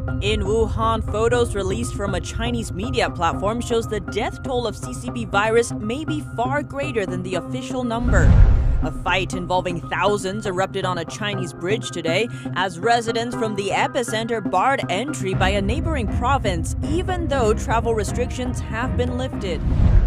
In Wuhan, photos released from a Chinese media platform shows the death toll of CCP virus may be far greater than the official number. A fight involving thousands erupted on a Chinese bridge today as residents from the epicenter barred entry by a neighboring province, even though travel restrictions have been lifted.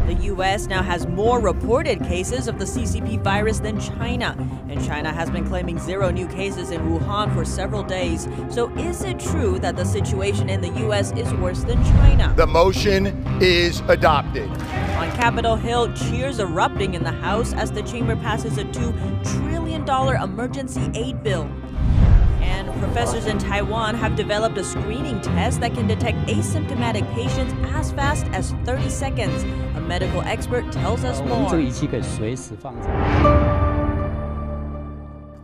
The U.S. now has more reported cases of the CCP virus than China, and China has been claiming 0 new cases in Wuhan for several days. So is it true that the situation in the U.S. is worse than China? The motion is adopted. On Capitol Hill, cheers erupting in the House as the chamber passes a $2 trillion emergency aid bill. And professors in Taiwan have developed a screening test that can detect asymptomatic patients as fast as 30 seconds. A medical expert tells us more.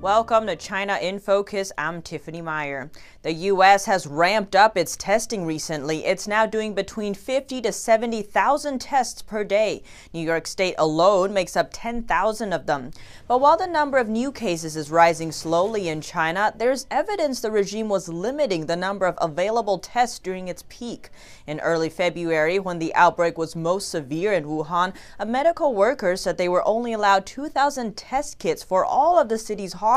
Welcome to China in Focus. I'm Tiffany Meyer. The U.S. has ramped up its testing recently. It's now doing between 50 to 70,000 tests per day. New York State alone makes up 10,000 of them. But while the number of new cases is rising slowly in China, there's evidence the regime was limiting the number of available tests during its peak. In early February, when the outbreak was most severe in Wuhan, a medical worker said they were only allowed 2,000 test kits for all of the city's hospitals.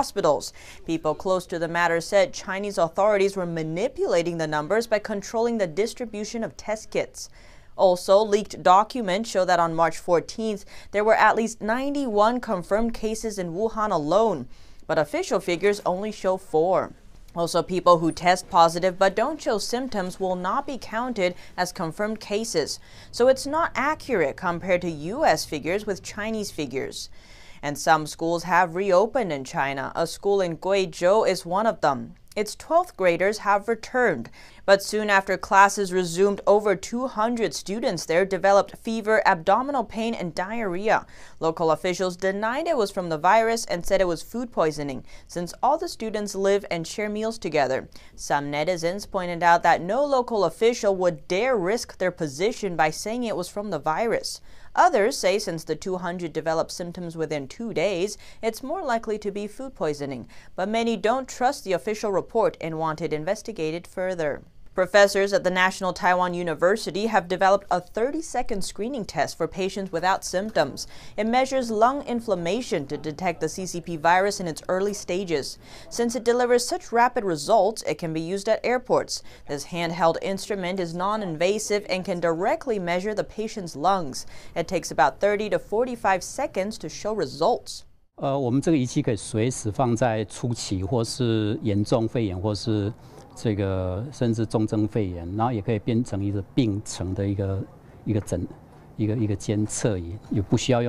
People close to the matter said Chinese authorities were manipulating the numbers by controlling the distribution of test kits. Also, leaked documents show that on March 14th, there were at least 91 confirmed cases in Wuhan alone, but official figures only show 4. Also, people who test positive but don't show symptoms will not be counted as confirmed cases. So it's not accurate compared to U.S. figures with Chinese figures. And some schools have reopened in China. A school in Guizhou is one of them. Its 12th graders have returned. But soon after classes resumed, over 200 students there developed fever, abdominal pain, and diarrhea. Local officials denied it was from the virus and said it was food poisoning, since all the students live and share meals together. Some netizens pointed out that no local official would dare risk their position by saying it was from the virus. Others say since the 200 developed symptoms within 2 days, it's more likely to be food poisoning. But many don't trust the official report and want it investigated further. Professors at the National Taiwan University have developed a 30-second screening test for patients without symptoms. It measures lung inflammation to detect the CCP virus in its early stages. Since it delivers such rapid results, it can be used at airports. This handheld instrument is non-invasive and can directly measure the patient's lungs. It takes about 30 to 45 seconds to show results. 我们这个仪器可以随时放在初期或是严重肺炎或是 这个甚至重症肺炎，然后也可以变成一个病程的一个监测仪，也不需要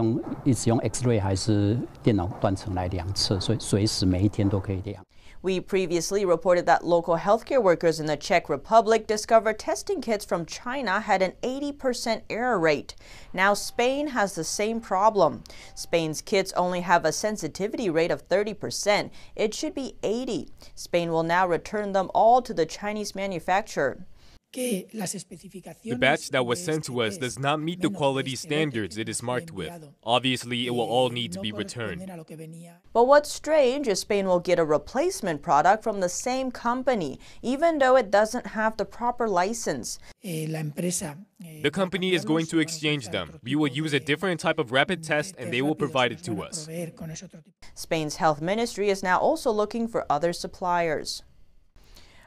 一直用 X-ray 还是电脑断层来量测，所以随时每一天都可以量。 We previously reported that local healthcare workers in the Czech Republic discovered testing kits from China had an 80% error rate. Now Spain has the same problem. Spain's kits only have a sensitivity rate of 30%. It should be 80%. Spain will now return them all to the Chinese manufacturer. The batch that was sent to us does not meet the quality standards it is marked with. Obviously, it will all need to be returned. But what's strange is Spain will get a replacement product from the same company, even though it doesn't have the proper license. The company is going to exchange them. We will use a different type of rapid test and they will provide it to us. Spain's health ministry is now also looking for other suppliers.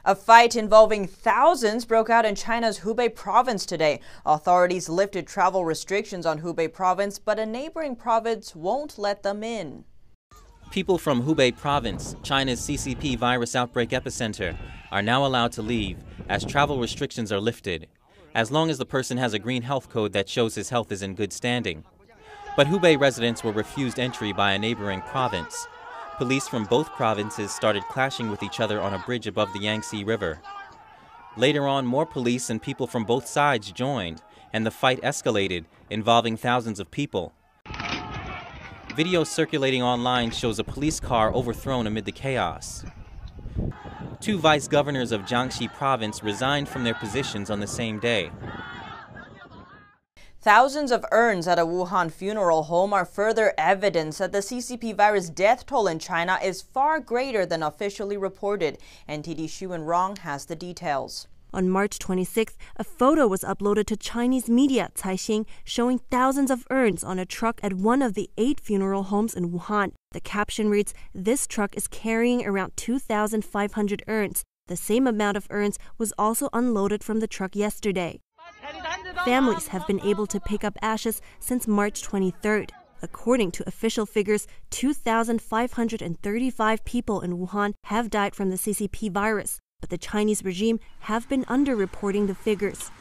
A fight involving thousands broke out in China's Hubei province today. Authorities lifted travel restrictions on Hubei province, but a neighboring province won't let them in. People from Hubei province, China's CCP virus outbreak epicenter, are now allowed to leave as travel restrictions are lifted, as long as the person has a green health code that shows his health is in good standing. But Hubei residents were refused entry by a neighboring province. Police from both provinces started clashing with each other on a bridge above the Yangtze River. Later on, more police and people from both sides joined, and the fight escalated, involving thousands of people. Video circulating online shows a police car overthrown amid the chaos. 2 vice governors of Jiangxi province resigned from their positions on the same day. Thousands of urns at a Wuhan funeral home are further evidence that the CCP virus death toll in China is far greater than officially reported. NTD's Urns has the details. On March 26th, a photo was uploaded to Chinese media, Caixin, showing thousands of urns on a truck at one of the 8 funeral homes in Wuhan. The caption reads, "This truck is carrying around 2,500 urns. The same amount of urns was also unloaded from the truck yesterday." Families have been able to pick up ashes since March 23rd. According to official figures, 2,535 people in Wuhan have died from the CCP virus. But the Chinese regime have been underreporting the figures.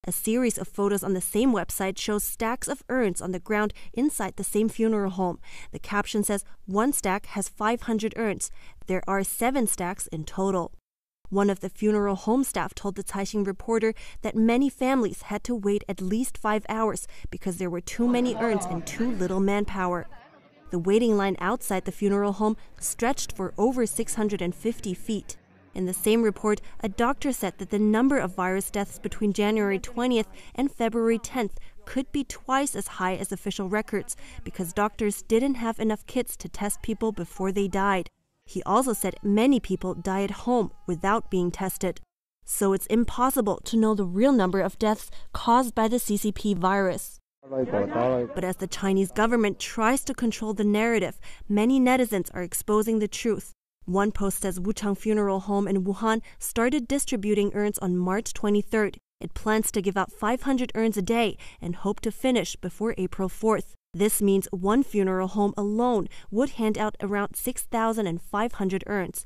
A series of photos on the same website shows stacks of urns on the ground inside the same funeral home. The caption says one stack has 500 urns. There are 7 stacks in total. One of the funeral home staff told the Caixin reporter that many families had to wait at least 5 hours because there were too many urns and too little manpower. The waiting line outside the funeral home stretched for over 650 feet. In the same report, a doctor said that the number of virus deaths between January 20th and February 10th could be twice as high as official records because doctors didn't have enough kits to test people before they died. He also said many people die at home without being tested. So it's impossible to know the real number of deaths caused by the CCP virus. But as the Chinese government tries to control the narrative, many netizens are exposing the truth. One post says Wuchang Funeral Home in Wuhan started distributing urns on March 23rd. It plans to give out 500 urns a day and hope to finish before April 4th. This means one funeral home alone would hand out around 6,500 urns.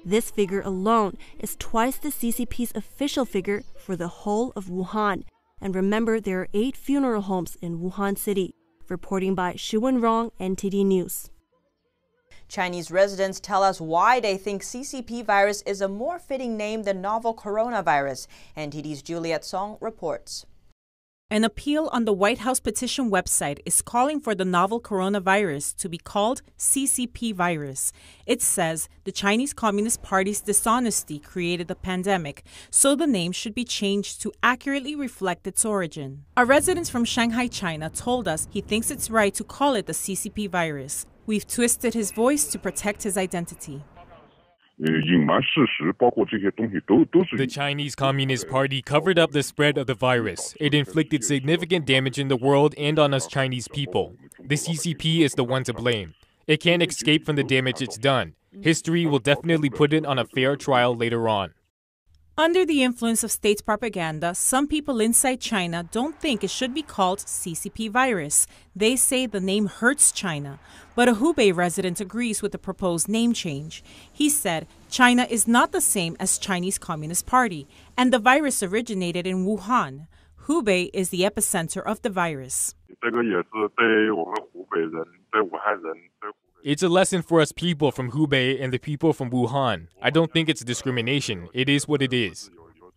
This figure alone is twice the CCP's official figure for the whole of Wuhan. And remember, there are 8 funeral homes in Wuhan city. Reporting by Urns, NTD News. Chinese residents tell us why they think CCP virus is a more fitting name than novel coronavirus. NTD's Juliet Song reports. An appeal on the White House petition website is calling for the novel coronavirus to be called CCP virus. It says the Chinese Communist Party's dishonesty created the pandemic, so the name should be changed to accurately reflect its origin. A resident from Shanghai, China, told us he thinks it's right to call it the CCP virus. We've twisted his voice to protect his identity. The Chinese Communist Party covered up the spread of the virus. It inflicted significant damage in the world and on us Chinese people. The CCP is the one to blame. It can't escape from the damage it's done. History will definitely put it on a fair trial later on. Under the influence of state propaganda, some people inside China don't think it should be called CCP virus. They say the name hurts China. But a Hubei resident agrees with the proposed name change. He said China is not the same as Chinese Communist Party, and the virus originated in Wuhan. Hubei is the epicenter of the virus. It's a lesson for us people from Hubei and the people from Wuhan. I don't think it's discrimination. It is what it is.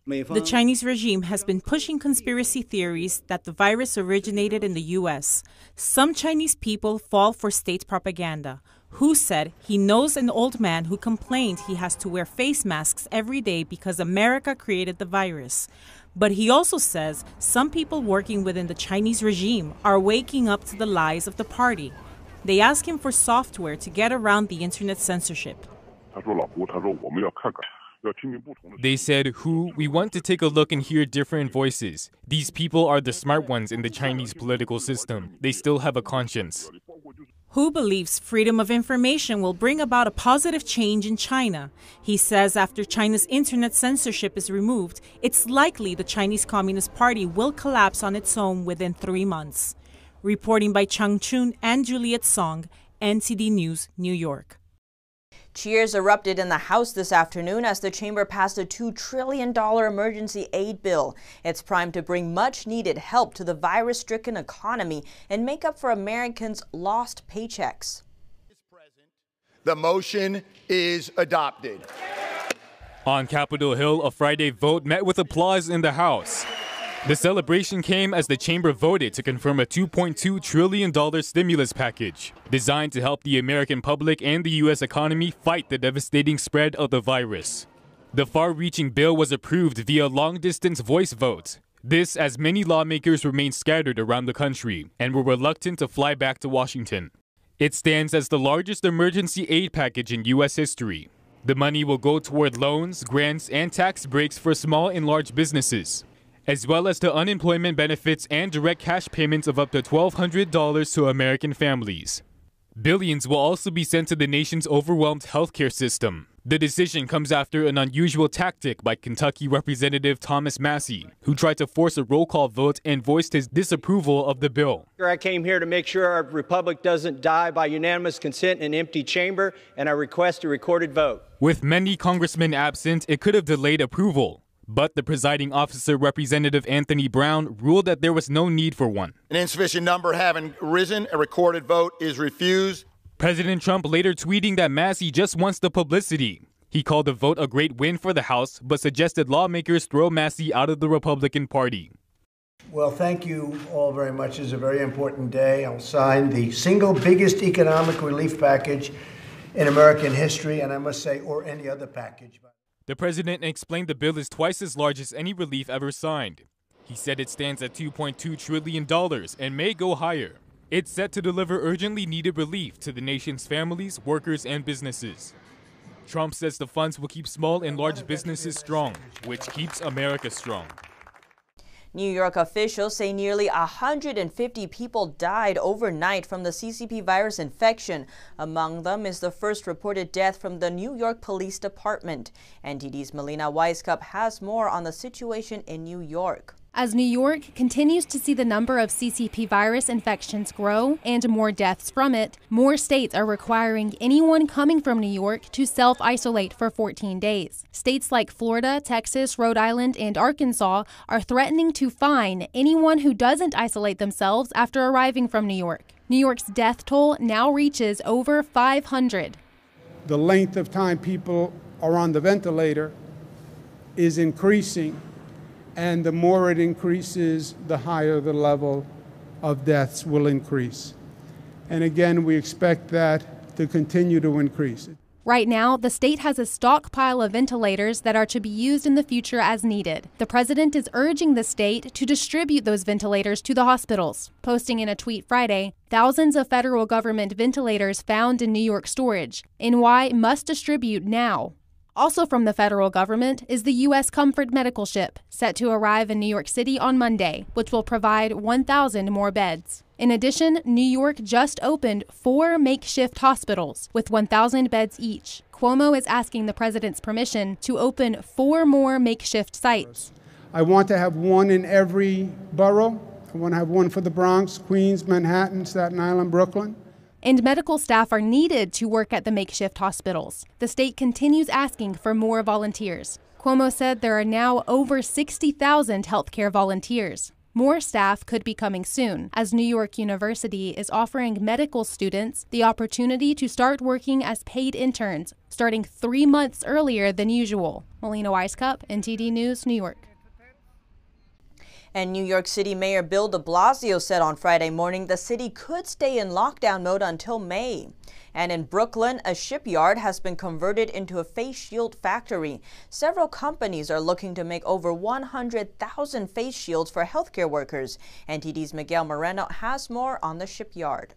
The Chinese regime has been pushing conspiracy theories that the virus originated in the U.S. Some Chinese people fall for state propaganda. Hu said he knows an old man who complained he has to wear face masks every day because America created the virus. But he also says some people working within the Chinese regime are waking up to the lies of the party. They ask him for software to get around the internet censorship. They said, "Hu, we want to take a look and hear different voices. These people are the smart ones in the Chinese political system. They still have a conscience." Hu believes freedom of information will bring about a positive change in China. He says after China's internet censorship is removed, it's likely the Chinese Communist Party will collapse on its own within 3 months. Reporting by Chang Chun and Juliet Song, NTD News, New York. Cheers erupted in the House this afternoon as the chamber passed a $2 trillion emergency aid bill. It's primed to bring much-needed help to the virus-stricken economy and make up for Americans' lost paychecks. The motion is adopted. On Capitol Hill, a Friday vote met with applause in the House. The celebration came as the chamber voted to confirm a $2.2 trillion stimulus package designed to help the American public and the U.S. economy fight the devastating spread of the virus. The far-reaching bill was approved via long-distance voice vote. This as many lawmakers remain scattered around the country and were reluctant to fly back to Washington. It stands as the largest emergency aid package in U.S. history. The money will go toward loans, grants, and tax breaks for small and large businesses, as well as to unemployment benefits and direct cash payments of up to $1,200 to American families. Billions will also be sent to the nation's overwhelmed healthcare system. The decision comes after an unusual tactic by Kentucky Representative Thomas Massie, who tried to force a roll call vote and voiced his disapproval of the bill. I came here to make sure our republic doesn't die by unanimous consent in an empty chamber, and I request a recorded vote. With many congressmen absent, it could have delayed approval. But the presiding officer, Representative Anthony Brown, ruled that there was no need for one. An insufficient number having risen, a recorded vote is refused. President Trump later tweeting that Massie just wants the publicity. He called the vote a great win for the House, but suggested lawmakers throw Massie out of the Republican Party. Well, thank you all very much. It's a very important day. I'll sign the single biggest economic relief package in American history, and I must say, or any other package. The president explained the bill is twice as large as any relief ever signed. He said it stands at $2.2 trillion and may go higher. It's set to deliver urgently needed relief to the nation's families, workers, and businesses. Trump says the funds will keep small and large businesses strong, which keeps America strong. New York officials say nearly 150 people died overnight from the CCP virus infection. Among them is the first reported death from the New York Police Department. NTD's Melina Weisskopf has more on the situation in New York. As New York continues to see the number of CCP virus infections grow and more deaths from it, more states are requiring anyone coming from New York to self-isolate for 14 days. States like Florida, Texas, Rhode Island, and Arkansas are threatening to fine anyone who doesn't isolate themselves after arriving from New York. New York's death toll now reaches over 500. The length of time people are on the ventilator is increasing. And the more it increases, the higher the level of deaths will increase. And again, we expect that to continue to increase. Right now, the state has a stockpile of ventilators that are to be used in the future as needed. The president is urging the state to distribute those ventilators to the hospitals. Posting in a tweet Friday, thousands of federal government ventilators found in New York storage. NY must distribute now. Also from the federal government is the U.S. Comfort medical ship, set to arrive in New York City on Monday, which will provide 1,000 more beds. In addition, New York just opened 4 makeshift hospitals with 1,000 beds each. Cuomo is asking the president's permission to open 4 more makeshift sites. I want to have one in every borough. I want to have one for the Bronx, Queens, Manhattan, Staten Island, Brooklyn. And medical staff are needed to work at the makeshift hospitals. The state continues asking for more volunteers. Cuomo said there are now over 60,000 healthcare volunteers. More staff could be coming soon, as New York University is offering medical students the opportunity to start working as paid interns, starting 3 months earlier than usual. Melina Weisskopf, NTD News, New York. And New York City Mayor Bill de Blasio said on Friday morning the city could stay in lockdown mode until May. And in Brooklyn, a shipyard has been converted into a face shield factory. Several companies are looking to make over 100,000 face shields for healthcare workers. NTD's Miguel Moreno has more on the shipyard.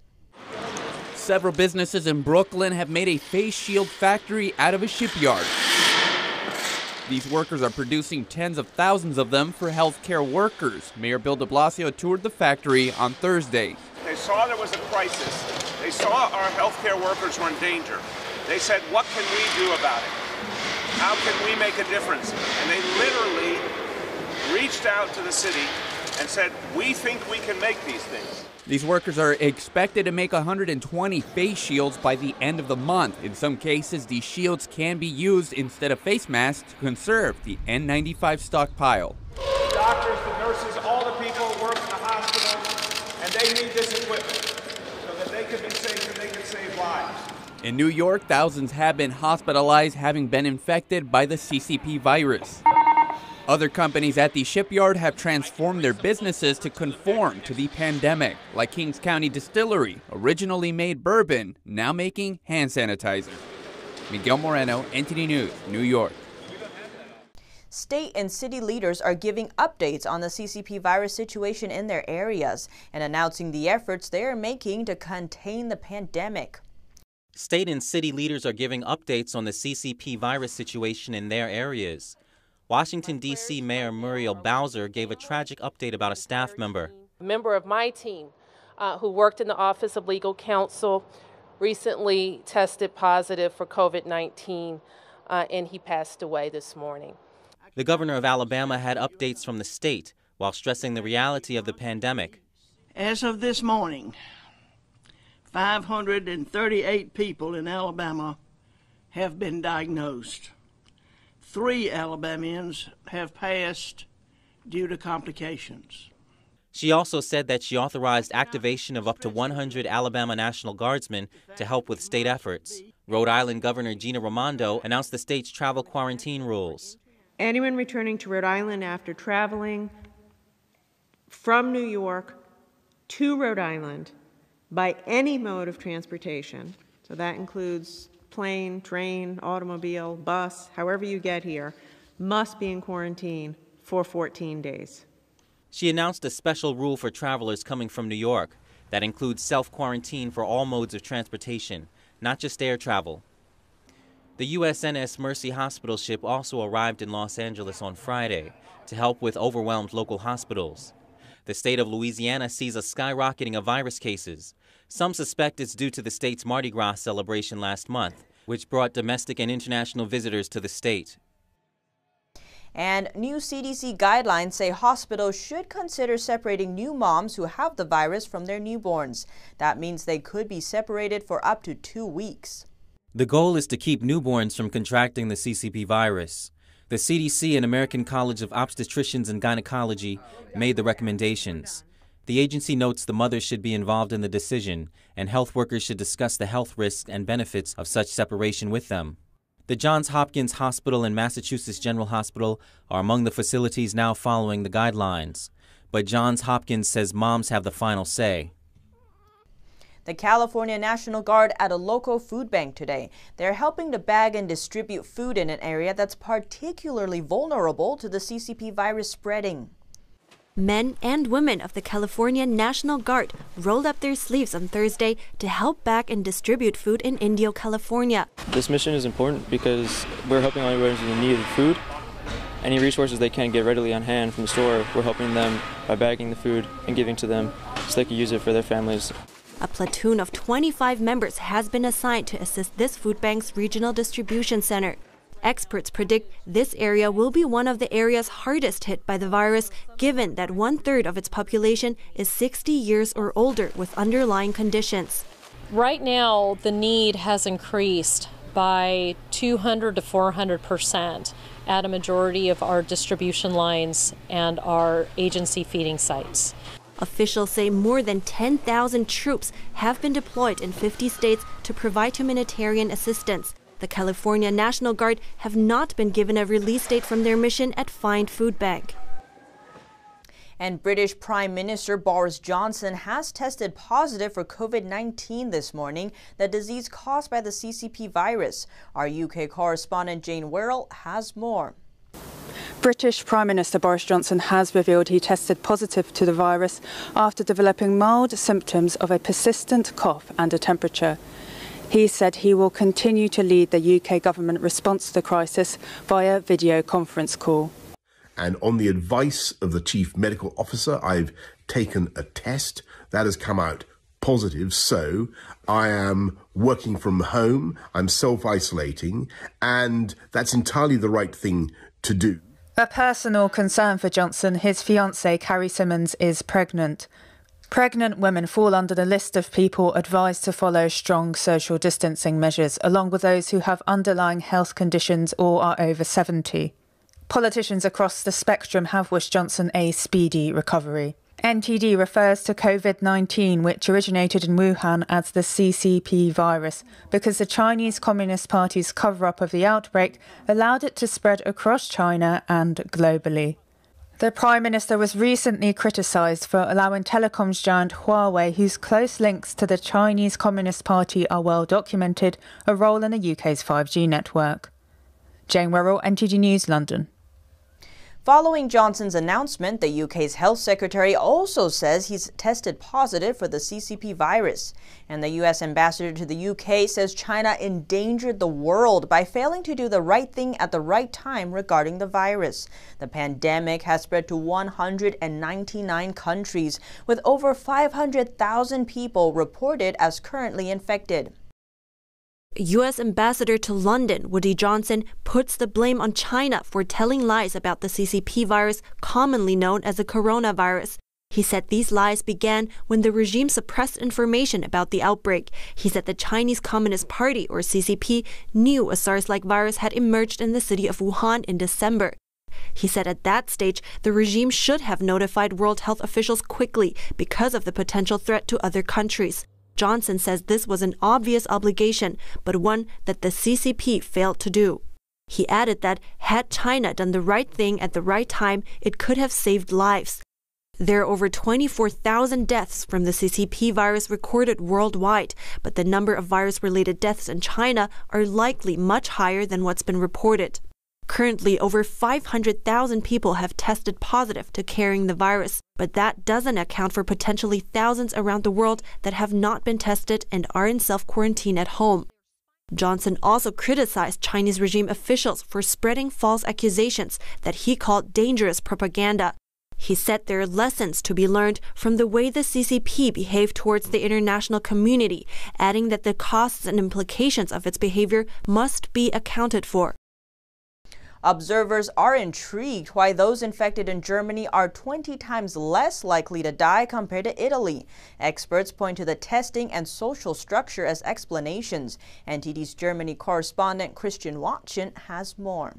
Several businesses in Brooklyn have made a face shield factory out of a shipyard. These workers are producing tens of thousands of them for healthcare workers. Mayor Bill de Blasio toured the factory on Thursday. They saw there was a crisis. They saw our healthcare workers were in danger. They said, what can we do about it? How can we make a difference? And they literally reached out to the city and said, we think we can make these things. These workers are expected to make 120 face shields by the end of the month. In some cases, these shields can be used instead of face masks to conserve the N95 stockpile. The doctors, the nurses, all the people who work in the hospital, and they need this equipment so that they can be safe and they can save lives. In New York, thousands have been hospitalized, having been infected by the CCP virus. Other companies at the shipyard have transformed their businesses to conform to the pandemic, like Kings County Distillery, originally made bourbon, now making hand sanitizer. Miguel Moreno, NTD News, New York. State and city leaders are giving updates on the CCP virus situation in their areas and announcing the efforts they are making to contain the pandemic. State and city leaders are giving updates on the CCP virus situation in their areas. Washington, D.C. Mayor Muriel Bowser gave a tragic update about a staff member. A member of my team who worked in the Office of Legal Counsel recently tested positive for COVID-19, and he passed away this morning. The governor of Alabama had updates from the state while stressing the reality of the pandemic. As of this morning, 538 people in Alabama have been diagnosed. 3 Alabamians have passed due to complications. She also said that she authorized activation of up to 100 Alabama National Guardsmen to help with state efforts. Rhode Island Governor Gina Raimondo announced the state's travel quarantine rules. Anyone returning to Rhode Island after traveling from New York to Rhode Island by any mode of transportation, so that includes plane, train, automobile, bus, however you get here, must be in quarantine for 14 days. She announced a special rule for travelers coming from New York that includes self-quarantine for all modes of transportation, not just air travel. The U.S.NS Mercy Hospital ship also arrived in Los Angeles on Friday to help with overwhelmed local hospitals. The state of Louisiana sees a skyrocketing of virus cases. Some suspect it's due to the state's Mardi Gras celebration last month, which brought domestic and international visitors to the state. And new CDC guidelines say hospitals should consider separating new moms who have the virus from their newborns. That means they could be separated for up to 2 weeks. The goal is to keep newborns from contracting the CCP virus. The CDC and American College of Obstetricians and Gynecology made the recommendations. The agency notes the mothers should be involved in the decision, and health workers should discuss the health risks and benefits of such separation with them. The Johns Hopkins Hospital and Massachusetts General Hospital are among the facilities now following the guidelines. But Johns Hopkins says moms have the final say. The California National Guard at a local food bank today. They're helping to bag and distribute food in an area that's particularly vulnerable to the CCP virus spreading. Men and women of the California National Guard rolled up their sleeves on Thursday to help bag and distribute food in Indio, California. This mission is important because we're helping all everyone in need of food. Any resources they can't get readily on hand from the store, we're helping them by bagging the food and giving to them so they can use it for their families. A platoon of 25 members has been assigned to assist this food bank's regional distribution center. Experts predict this area will be one of the areas hardest hit by the virus, given that 1/3 of its population is 60 years or older with underlying conditions. Right now, the need has increased by 200 to 400% at a majority of our distribution lines and our agency feeding sites. Officials say more than 10,000 troops have been deployed in 50 states to provide humanitarian assistance. The California National Guard have not been given a release date from their mission at Find Food Bank. And British Prime Minister Boris Johnson has tested positive for COVID-19 this morning, the disease caused by the CCP virus. Our UK correspondent Jane Werrell has more. British Prime Minister Boris Johnson has revealed he tested positive to the virus after developing mild symptoms of a persistent cough and a temperature. He said he will continue to lead the UK government response to the crisis via video conference call. And on the advice of the Chief Medical Officer, I've taken a test that has come out positive. So I am working from home, I'm self-isolating, and that's entirely the right thing to do. A personal concern for Johnson, his fiancée Carrie Symonds is pregnant. Pregnant women fall under the list of people advised to follow strong social distancing measures, along with those who have underlying health conditions or are over 70. Politicians across the spectrum have wished Johnson a speedy recovery. NTD refers to COVID-19, which originated in Wuhan, as the CCP virus, because the Chinese Communist Party's cover-up of the outbreak allowed it to spread across China and globally. The Prime Minister was recently criticised for allowing telecoms giant Huawei, whose close links to the Chinese Communist Party are well documented, a role in the UK's 5G network. Jane Werrell, NTD News, London. Following Johnson's announcement, the UK's health secretary also says he's tested positive for the CCP virus. And the U.S. ambassador to the UK says China endangered the world by failing to do the right thing at the right time regarding the virus. The pandemic has spread to 199 countries, with over 500,000 people reported as currently infected. U.S. Ambassador to London, Woody Johnson, puts the blame on China for telling lies about the CCP virus, commonly known as the coronavirus. He said these lies began when the regime suppressed information about the outbreak. He said the Chinese Communist Party, or CCP, knew a SARS-like virus had emerged in the city of Wuhan in December. He said at that stage, the regime should have notified World Health officials quickly because of the potential threat to other countries. Johnson says this was an obvious obligation, but one that the CCP failed to do. He added that had China done the right thing at the right time, it could have saved lives. There are over 24,000 deaths from the CCP virus recorded worldwide, but the number of virus-related deaths in China are likely much higher than what's been reported. Currently, over 500,000 people have tested positive to carrying the virus, but that doesn't account for potentially thousands around the world that have not been tested and are in self-quarantine at home. Johnson also criticized Chinese regime officials for spreading false accusations that he called dangerous propaganda. He said there are lessons to be learned from the way the CCP behaved towards the international community, adding that the costs and implications of its behavior must be accounted for. Observers are intrigued why those infected in Germany are 20 times less likely to die compared to Italy. Experts point to the testing and social structure as explanations. NTD's Germany correspondent Christian Watson has more.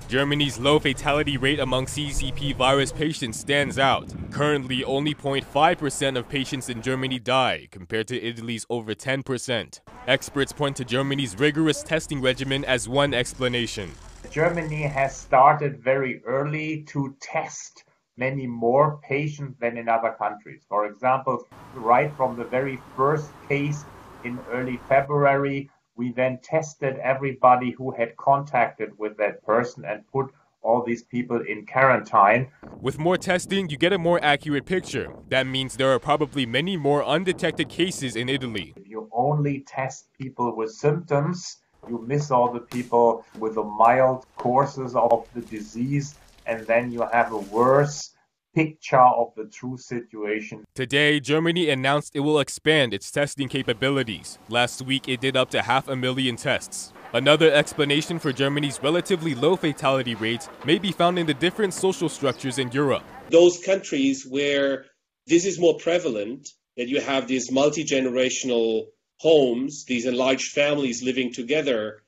Germany's low fatality rate among CCP virus patients stands out. Currently, only 0.5% of patients in Germany die, compared to Italy's over 10%. Experts point to Germany's rigorous testing regimen as one explanation. Germany has started very early to test many more patients than in other countries. For example, right from the very first case in early February, we then tested everybody who had contacted with that person and put all these people in quarantine. With more testing, you get a more accurate picture. That means there are probably many more undetected cases in Italy. If you only test people with symptoms, you miss all the people with the mild courses of the disease, and then you have a worse picture of the true situation. Today, Germany announced it will expand its testing capabilities. Last week, it did up to 500,000 tests. Another explanation for Germany's relatively low fatality rate may be found in the different social structures in Europe. Those countries where this is more prevalent, that you have these multi-generational homes, these enlarged families living together,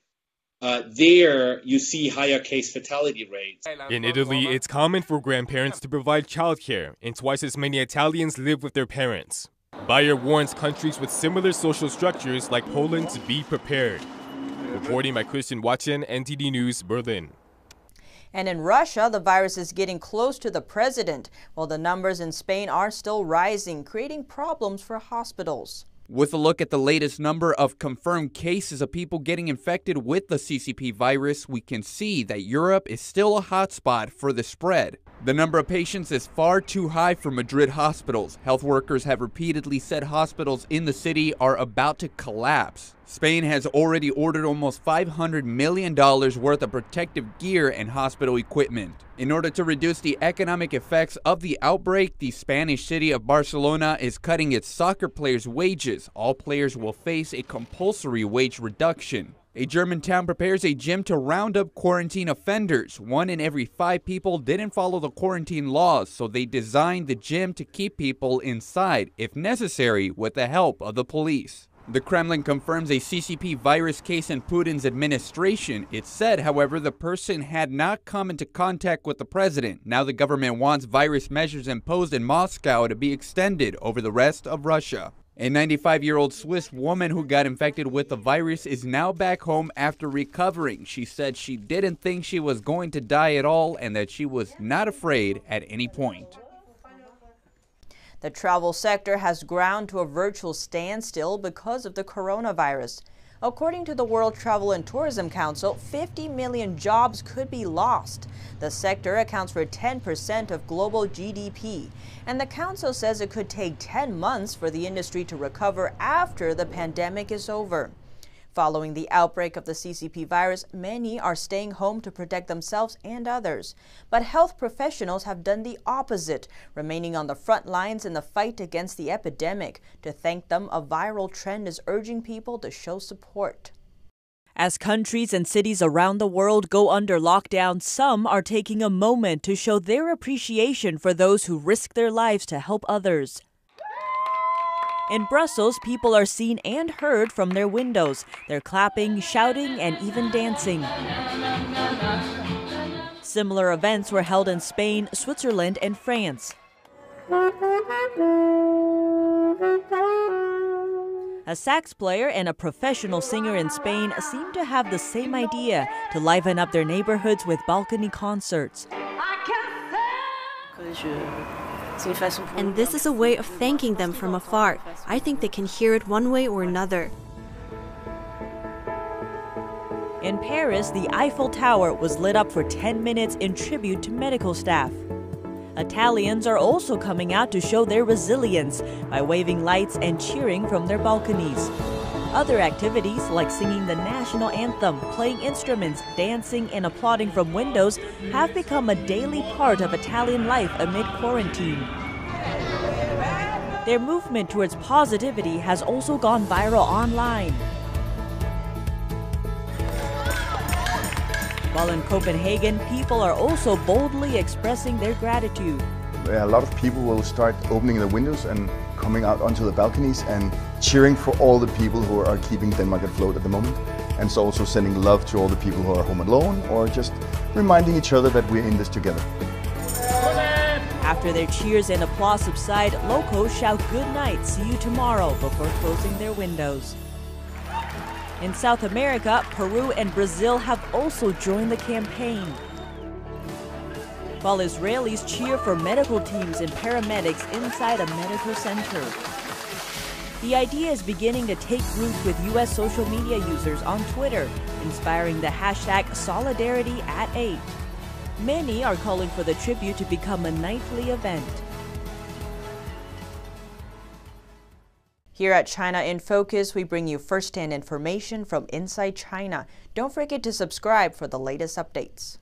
there you see higher case fatality rates. In Italy, it's common for grandparents to provide childcare, and twice as many Italians live with their parents. Bayer warns countries with similar social structures like Poland to be prepared. Reporting by Christian Watson, NTD News, Berlin. And in Russia, the virus is getting close to the president, while the numbers in Spain are still rising, creating problems for hospitals. With a look at the latest number of confirmed cases of people getting infected with the CCP virus, we can see that Europe is still a hotspot for the spread. The number of patients is far too high for Madrid hospitals. Health workers have repeatedly said hospitals in the city are about to collapse. Spain has already ordered almost $500 million worth of protective gear and hospital equipment. In order to reduce the economic effects of the outbreak, the Spanish city of Barcelona is cutting its soccer players' wages. All players will face a compulsory wage reduction. A German town prepares a gym to round up quarantine offenders. 1 in every 5 people didn't follow the quarantine laws, so they designed the gym to keep people inside, if necessary, with the help of the police. The Kremlin confirms a CCP virus case in Putin's administration. It said, however, the person had not come into contact with the president. Now the government wants virus measures imposed in Moscow to be extended over the rest of Russia. A 95-year-old Swiss woman who got infected with the virus is now back home after recovering. She said she didn't think she was going to die at all and that she was not afraid at any point. The travel sector has ground to a virtual standstill because of the coronavirus. According to the World Travel and Tourism Council, 50 million jobs could be lost. The sector accounts for 10% of global GDP, and the council says it could take 10 months for the industry to recover after the pandemic is over. Following the outbreak of the CCP virus, many are staying home to protect themselves and others. But health professionals have done the opposite, remaining on the front lines in the fight against the epidemic. To thank them, a viral trend is urging people to show support. As countries and cities around the world go under lockdown, some are taking a moment to show their appreciation for those who risk their lives to help others. In Brussels, people are seen and heard from their windows. They're clapping, shouting, and even dancing. Similar events were held in Spain, Switzerland, and France. A sax player and a professional singer in Spain seem to have the same idea, to liven up their neighborhoods with balcony concerts. And this is a way of thanking them from afar. I think they can hear it one way or another. In Paris, the Eiffel Tower was lit up for 10 minutes in tribute to medical staff. Italians are also coming out to show their resilience by waving lights and cheering from their balconies. Other activities like singing the national anthem, playing instruments, dancing, and applauding from windows have become a daily part of Italian life amid quarantine. Their movement towards positivity has also gone viral online. While in Copenhagen, people are also boldly expressing their gratitude. A lot of people will start opening the windows and coming out onto the balconies and cheering for all the people who are keeping Denmark afloat at the moment. And so also sending love to all the people who are home alone, or just reminding each other that we're in this together. After their cheers and applause subside, locals shout good night, see you tomorrow before closing their windows. In South America, Peru and Brazil have also joined the campaign, while Israelis cheer for medical teams and paramedics inside a medical center. The idea is beginning to take root with U.S. social media users on Twitter, inspiring the hashtag #Solidarity@8. Many are calling for the tribute to become a nightly event. Here at China in Focus, we bring you first-hand information from inside China. Don't forget to subscribe for the latest updates.